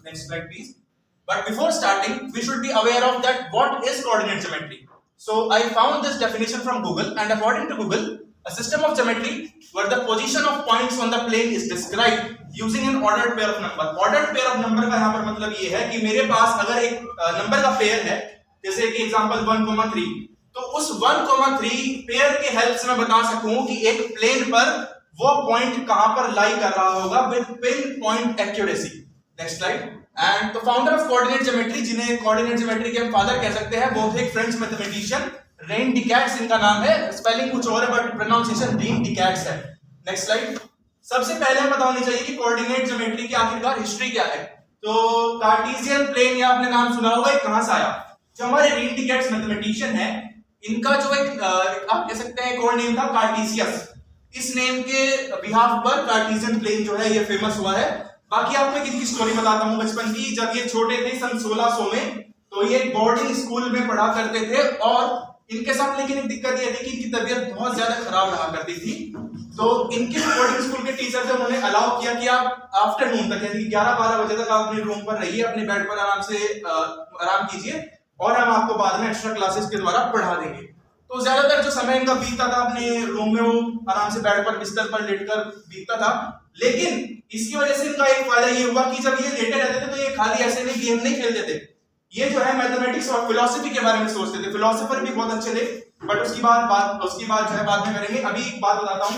Next slide, please. But before starting, we should be aware of that what is coordinate geometry. So I found this definition from Google, and according to Google, a system of geometry where the position of points on the plane is described using an ordered pair of number. Ordered pair of number का यहाँ पर मतलब ये है कि मेरे पास अगर एक नंबर का पेयर है, जैसे कि एग्जांपल 1,3, तो उस 1,3 पेयर के हेल्प से मैं बता सकूं कि एक प्लेन पर वो पॉइंट कहां पर लाई कर रहा होगा with pin point accuracy. Next slide. And the founder of coordinate geometry, जिन्हें कोऑर्डिनेट ज्योमेट्री के फादर कह सकते हैं, वो थे एक फ्रेंच मैथमेटिशियन रेन डिकैट्स इनका नाम है. स्पेलिंग कुछ और है बट प्रोनाउंसिएशन रेन डिकैट्स है. Next slide. सबसे पहले हमें बता होनी चाहिए कि कोऑर्डिनेट ज्योमेट्री की आखिरकार हिस्ट्री क्या है. तो कार्टेशियन प्लेन, या आपने नाम सुना होगा, कहां से आया? जो हमारे रेन डिकैट्स मैथमेटिशियन है, इनका जो एक आप कह सकते हैं एक और नेम था कार्टेशियस. इस नेम के बिहाफ पर कार्टेशियन प्लेन जो है ये फेमस हुआ है. बाकी आपको एक इनकी स्टोरी बताता हूं बचपन की. जब ये छोटे थे सन 1600 में, तो ये बोर्डिंग स्कूल में पढ़ा करते थे और इनके साथ लेकिन एक दिक्कत ये थी कि इनकी तबीयत बहुत ज्यादा खराब रहा करती थी. तो इनके बोर्डिंग स्कूल के टीचर जब उन्होंने अलाउ किया कि आप आफ्टरनून तक यानी 11-12 बजे तक आप अपने रूम पर रहिए, अपने बेड पर आराम से आराम कीजिए और हम आपको बाद में एक्स्ट्रा क्लासेस के द्वारा पढ़ा देंगे. तो ज्यादातर जो समय इनका बीतता था अपने रूम में, वो आराम से बेड पर बिस्तर पर लेटकर बीतता था. लेकिन इसकी वजह से इनका एक फायदा ये हुआ कि जब ये लेटे रहते थे तो ये खाली ऐसे नहीं गेम नहीं खेलते थे, ये जो है मैथमेटिक्स और फिलॉसफी के बारे में सोचते थे. फिलोसोफर भी बहुत अच्छे थे, बट उसकी बात जो है बाद में करेंगे. अभी एक बात बताता हूँ.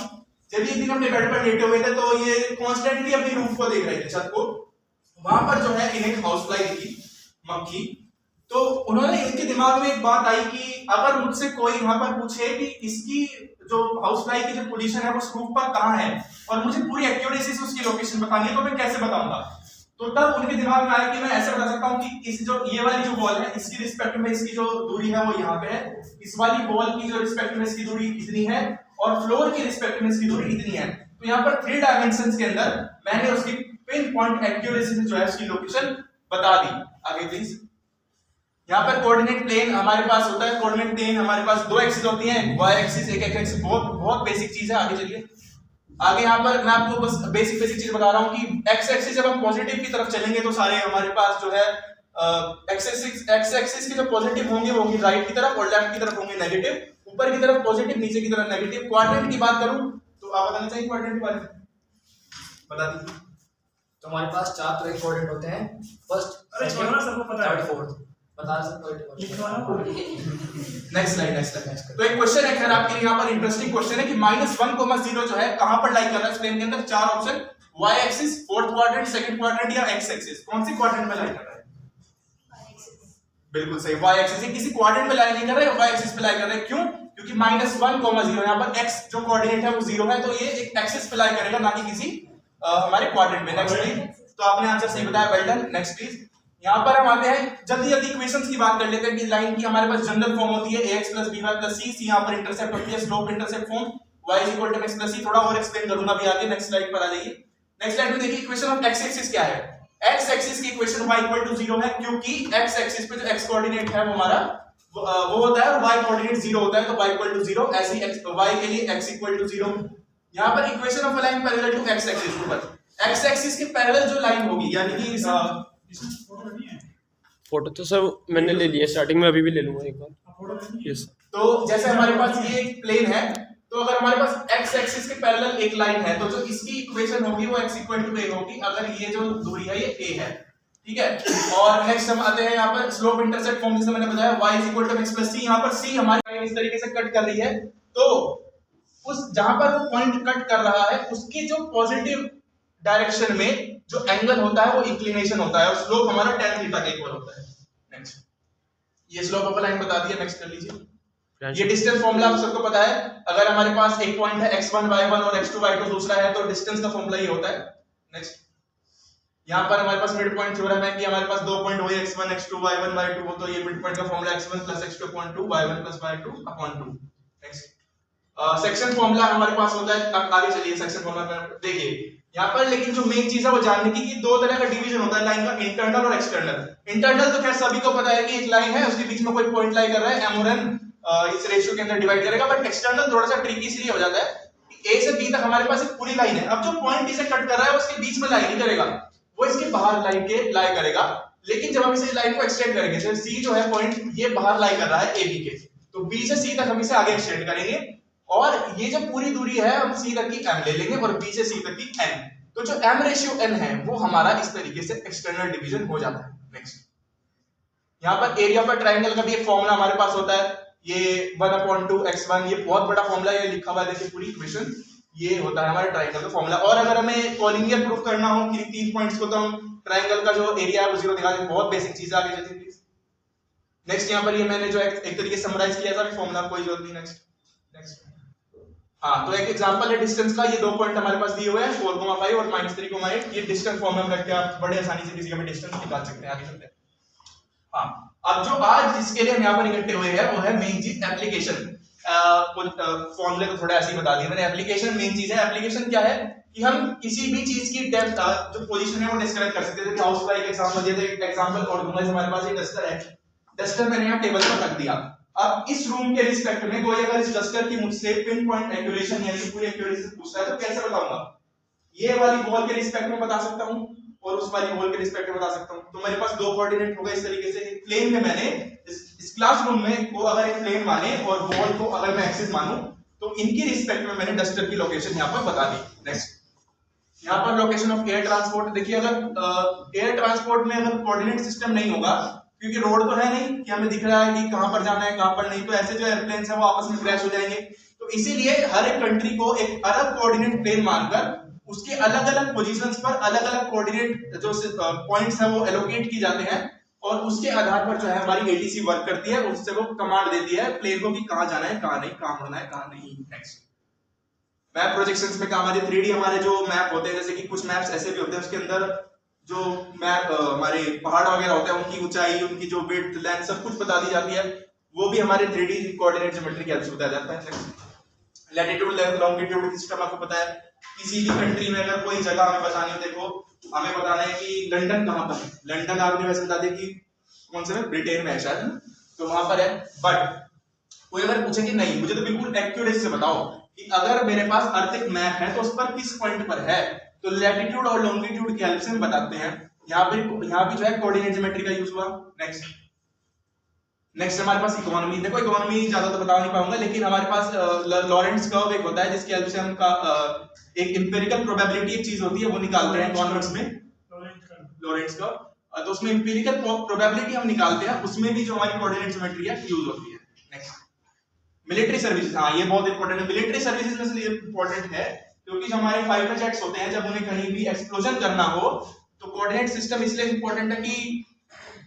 जब एक दिन अपने बेड पर लेटे हुए थे तो ये कॉन्स्टेंटली अपनी रूफ को देख रहे थे, छत को. वहां पर जो है इन्हें हाउस फ्लाई दिखी, मक्खी. तो उन्होंने, इनके दिमाग में एक बात आई कि अगर मुझसे कोई यहाँ पर पूछे कि इसकी जो हाउस फ्लाई की जो पोजीशन है वो रूफ पर कहाँ है और मुझे पूरी एक्यूरेसी से उसकी लोकेशन बतानी है, तो मैं कैसे बताऊंगा. तो तब उनके दिमाग में आया कि मैं ऐसे बता सकता हूँ कि इस जो ये वाली जो वॉल है, इसकी रिस्पेक्ट में इसकी जो दूरी है वो यहाँ पे है, इस वाली वॉल की जो रिस्पेक्ट में इसकी दूरी इतनी है और फ्लोर की रिस्पेक्ट में इसकी दूरी इतनी है. तो यहाँ पर 3 डायमेंशंस के अंदर मैंने उसकी पिन पॉइंट एक्यूरेसी से जो है उसकी लोकेशन बता दी. आगे प्लीज. यहाँ पर कोऑर्डिनेट प्लेन हमारे पास होता है. कोऑर्डिनेट प्लेन हमारे पास 2 एक्सिस होती हैं, y एक्सिस, एक एक्सिस. बहुत बेसिक चीज है. आगे चलिए. आगे यहाँ पर मैं आपको बस बेसिक चीज बता रहा हूँ कि x एक्सिस जब हम पॉजिटिव की तरफ चलेंगे तो सारे हमारे पास जो है x एक्सिस के जो पॉजिटिव होंगे वो होंगे राइट की तरफ और लेफ्ट की तरफ होंगे नेगेटिव. ऊपर की तरफ पॉजिटिव, नीचे की तरफ नेगेटिव. क्वाड्रेंट की बात करूं तो आप बताना चाहिए क्वाड्रेंट के बारे में, बता दीजिए. तो हमारे पास 4 तरह के कोऑर्डिनेट होते हैं. फर्स्ट, सबको पता है. Third, fourth. बता सकते हो. Next slide. तो एक क्वेश्चन है खैर आपके लिए यहाँ पर, इंटरेस्टिंग क्वेश्चन है कि -1,0 जो है कहां पर लाई कर रहा है प्लेन के अंदर. 4 option: y axis, fourth quadrant, second quadrant या x एक्सिस. कौन सी क्वाड्रेंट में लाई कर रहा है? बिल्कुल सही, y एक्सिस. किसी क्वाड्रेंट में लाई नहीं कर रहा है, y एक्सिस पे लाई कर रहा है. क्यों? क्योंकि -1,0 यहाँ पर x जो कोऑर्डिनेट है वो 0 है, तो ये एक एक्सिस पे लाई करेगा, ना कि किसी हमारे क्वाड्रेंट में. Next please. तो आपने आंसर सही बताया, वेल डन. Next please. यहाँ पर हम आते हैं, जल्दी इक्वेशंस की बात कर लेते हैं कि लाइन की हमारे पास जनरल फॉर्म होती है ax + by + c. c यहाँ पर इंटरसेप्ट होती है, slope intercept form y = mx + c. थोड़ा और एक्सप्लेन करूंगा अभी आगे. नेक्स्ट स्लाइड पर आ जाइए. नेक्स्ट स्लाइड में देखिए इक्वेशन ऑफ x एक्सिस क्या है. x एक्सिस की इक्वेशन y = 0 है, क्योंकि x एक्सिस पे जो x कोऑर्डिनेट है वो हमारा वो होता है और y कोऑर्डिनेट 0 होता है, तो y = 0. ऐसे ही y के लिए x = 0. यहाँ पर equation of a line parallel to x axis के ऊपर x एक्सिस के पैरेलल जो लाइन होगी, यानी कि फोटो तो सर मैंने ले लिया स्टार्टिंग में, अभी भी ले लूंगा एक बार. यस. तो जैसे हमारे पास ये एक प्लेन है, तो अगर हमारे पास x एक्सिस के पैरेलल एक लाइन है, तो जो इसकी इक्वेशन होगी वो x = a होगी, अगर ये जो दूरी है ये a है. ठीक है. और नेक्स्ट हम आते हैं यहाँ पर स्लोप इंटरसेप्ट फॉर्म, जैसे मैंने बताया y = mx + c. यहाँ पर c हमारी लाइन इस तरीके से कट कर रही है, तो उस जहां पर वो पॉइंट कट कर रहा है उसकी जो पॉजिटिव डायरेक्शन में जो एंगल होता है वो इंक्लिनेशन होता है और स्लोप हमारा tan थीटा के इक्वल होता है. नेक्स्ट. ये स्लोप ऑफ लाइन बता दिया. नेक्स्ट कर लीजिए. ये डिस्टेंस फार्मूला आप सबको पता है. अगर हमारे पास एक पॉइंट है x1 y1 और x2 y2 दूसरा है, तो डिस्टेंस का फार्मूला ये होता है. नेक्स्ट. यहाँ पर हमारे पास मिड पॉइंट थ्योरम है कि हमारे पास 2 पॉइंट हुए x1 x2 y1 y2, तो ये मिड पॉइंट का formula x1 + x2/2 y1 + y2/2. Next. Section formula हमारे पास होता है. अब आगे चलिए सेक्शन फार्मूला पर देखिए यहाँ पर. लेकिन जो मेन चीज है वो जानने की कि 2 तरह का डिवीजन होता है लाइन का, इंटरनल और एक्सटर्नल. इंटरनल तो खैर सभी को पता है कि एक लाइन है, उसके बीच में कोई पॉइंट लाई कर रहा है, m और n इस रेशियो के अंदर डिवाइड करेगा. बट एक्सटर्नल थोड़ा सा ट्रिकी इसलिए हो जाता है कि a से b तक हमारे पास एक पूरी लाइन है. अब जो पॉइंट इसे कट कर रहा है उसके बीच में लाई नहीं करेगा, वो इसके बाहर लाई करेगा, लेकिन जब हम इसे लाइन को एक्सटेंड करेंगे, जैसे सी जो है पॉइंट ये बाहर लाई कर रहा है ए बी के, तो बी से सी तक हम इसे आगे एक्सटेंड करेंगे और ये जो पूरी दूरी है हम सी तक की एम ले लेंगे और बी से सी तक की एन। तो जो एम रेशियो एन है वो हमारा इस तरीके से एक्सटर्नल डिवीजन हो जाता है। नेक्स्ट, यहाँ पर एरिया ऑफ ट्राइंगल का भी एक फॉर्मूला हमारे पास होता है, ये 1/2x1, ये बहुत बड़ा फॉर्मूला है, ये लिखा हुआ है देखिए पूरी इक्वेशन, ये होता है हमारे ट्राइंगल का फॉर्मूला। और अगर हमें कॉलिनियर प्रूफ करना हो कि 3 पॉइंट्स को, तो हम ट्राइंगल का जो एरिया है वो 0 दिखा देंगे। बहुत बेसिक चीज है, आगे चलिए प्लीज। नेक्स्ट, यहाँ पर ये मैंने जो एक तरीके से समराइज किया था फॉर्मूला, कोई जरूरत नहीं। नेक्स्ट हाँ, तो एक एग्जांपल है डिस्टेंस का, ये 2 पॉइंट हमारे पास दिए हुए हैं 4,5 और -3,8। ये डिस्टेंस फॉर्म में रख के आप बड़े आसानी से किसी का भी डिस्टेंस निकाल सकते हैं। आगे चलते हैं। हाँ, अब जो आज जिसके लिए हम यहाँ पर इकट्ठे हुए हैं वो है मेन चीज एप्लीकेशन। फॉर्मूले तो थोड़ा ऐसे ही बता दिए मैंने। एप्लीकेशन मेन चीज है। एप्लीकेशन क्या है कि हम किसी भी चीज की डेप्थ जो पोजीशन है वो डिस्क्राइब कर सकते हैं। हाउस का एक एग्जांपल दिया था, एक एग्जांपल और दूंगा। हमारे पास एक डस्टर है, डस्टर मैंने यहाँ टेबल पर रख दिया। अब इस रूम के रिस्पेक्ट में कोई अगर इस डस्टर की मुझसे पिन पॉइंट एक्यूरेशन यानी पूरी एक्यूरेसी से पूछता है तो कैसे बताऊंगा? ये वाली बॉल के रिस्पेक्ट में बता सकता हूं और उस वाली बॉल के रिस्पेक्ट में बता सकता हूं। तो मेरे पास 2 कोऑर्डिनेट होगा इस तरीके से। एक प्लेन में मैंने इस क्लासरूम में को अगर एक प्लेन माने और बॉल को अगर मैं एक्सिस मानूं तो इनकी रिस्पेक्ट में मैंने डस्टर की लोकेशन यहाँ पर बता दी। नेक्स्ट, यहाँ पर लोकेशन ऑफ एयर ट्रांसपोर्ट देखिए। अगर एयर ट्रांसपोर्ट में अगर कोऑर्डिनेट सिस्टम नहीं होगा, क्योंकि रोड तो है नहीं कि हमें दिख रहा है कि कहां पर जाना है कहां पर नहीं, तो ऐसे जो एयरप्लेन्स है वो आपस में क्रैश हो जाएंगे। तो इसीलिए हर एक कंट्री को एक अलग कोऑर्डिनेट प्लेन मानकर उसके अलग अलग पोजीशंस पर अलग अलग कोऑर्डिनेट जो पॉइंट्स है वो एलोकेट की जाते हैं और उसके आधार पर जो है हमारी एटीसी वर्क करती है। उससे वो कमांड देती है प्लेन को कि कहां जाना है कहां नहीं, कहां मुड़ना है कहां नहीं। नेक्स्ट, मैप प्रोजेक्शंस में काम आते हैं। 3D हमारे जो मैप होते हैं, जैसे कि कुछ मैप्स ऐसे भी होते हैं उसके अंदर जो मैप हमारे पहाड़ वगैरह होते हैं उनकी ऊंचाई, उनकी जो विड्थ लेंथ सब कुछ बता दी जाती है। वो भी हमारे 3D कोऑर्डिनेट ज्योमेट्री की हेल्प से बताया जाता है। लैटिट्यूड लॉन्गिट्यूड सिस्टम आपको पता है। किसी भी कंट्री में अगर कोई जगह हमें बतानी हो, देखो हमें बताना है कि लंदन कहां पर है। लंदन आपने वैसे बता दिया कि कौन से में, ब्रिटेन में है शायद, तो वहां पर है। बट कोई अगर पूछे कि नहीं मुझे तो बिल्कुल एक्यूरेसी से बताओ कि अगर मेरे पास अर्थ एक मैप है तो उस पर किस पॉइंट पर है, तो लैटिट्यूड और लॉन्गिट्यूड की हेल्प से हम बताते हैं। यहाँ भी जो है कोऑर्डिनेट ज्योमेट्री का यूज हुआ। नेक्स्ट हमारे पास इकोनॉमी। देखो इकोनॉमी ज्यादा तो बता नहीं पाऊंगा, लेकिन हमारे पास लॉरेंट्ज कर्व एक होता है जिसकी हेल्प से हम एक एम्पिरिकल प्रोबेबिलिटी एक चीज होती है वो निकालते हैं कॉन्वेक्स में, लॉरेंट्ज कर्व। तो उसमें एम्पिरिकल प्रोबेबिलिटी हम निकालते हैं, उसमें भी जो हमारी कोऑर्डिनेट ज्योमेट्री है यूज होती है। Next, military services. हाँ, ये बहुत इंपॉर्टेंट है। मिलिट्री सर्विसेज में से इंपॉर्टेंट है क्योंकि जो हमारे फाइटर जेट्स होते हैं जब उन्हें कहीं भी एक्सप्लोजन करना हो तो कोऑर्डिनेट सिस्टम इसलिए इंपॉर्टेंट है कि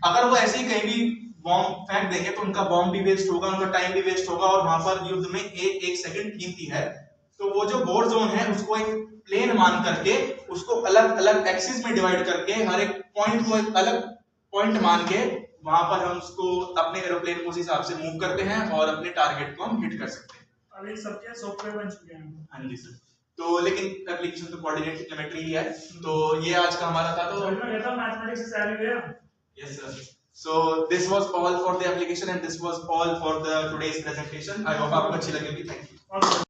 अगर वो ऐसे ही कहीं भी बॉम्ब फेंक देंगे तो उनका बॉम्ब भी वेस्ट होगा, उनका टाइम भी वेस्ट होगा और वहां पर युद्ध में एक सेकंड कीमती है। तो वो जो वॉर जोन है उसको एक प्लेन मान करके उसको अलग अलग एक्सिस में डिवाइड करके हर एक पॉइंट को एक अलग पॉइंट मान के वहां पर हम उसको अपने एरोप्लेन को उस हिसाब से मूव करते हैं और अपने टारगेट को हम हिट कर सकते हैं। अभी सबके सॉफ्टवेयर बन चुके हैं। हाँ जी सर। तो लेकिन एप्लीकेशन तो कोऑर्डिनेट ज्योमेट्री ही है। तो ये आज का हमारा था। तो मैथमेटिक्स से सारी गया। Yes sir. So this was all for the application and this was all for the today's presentation. I hope आपको अच्छी लगी होगी। Thank you.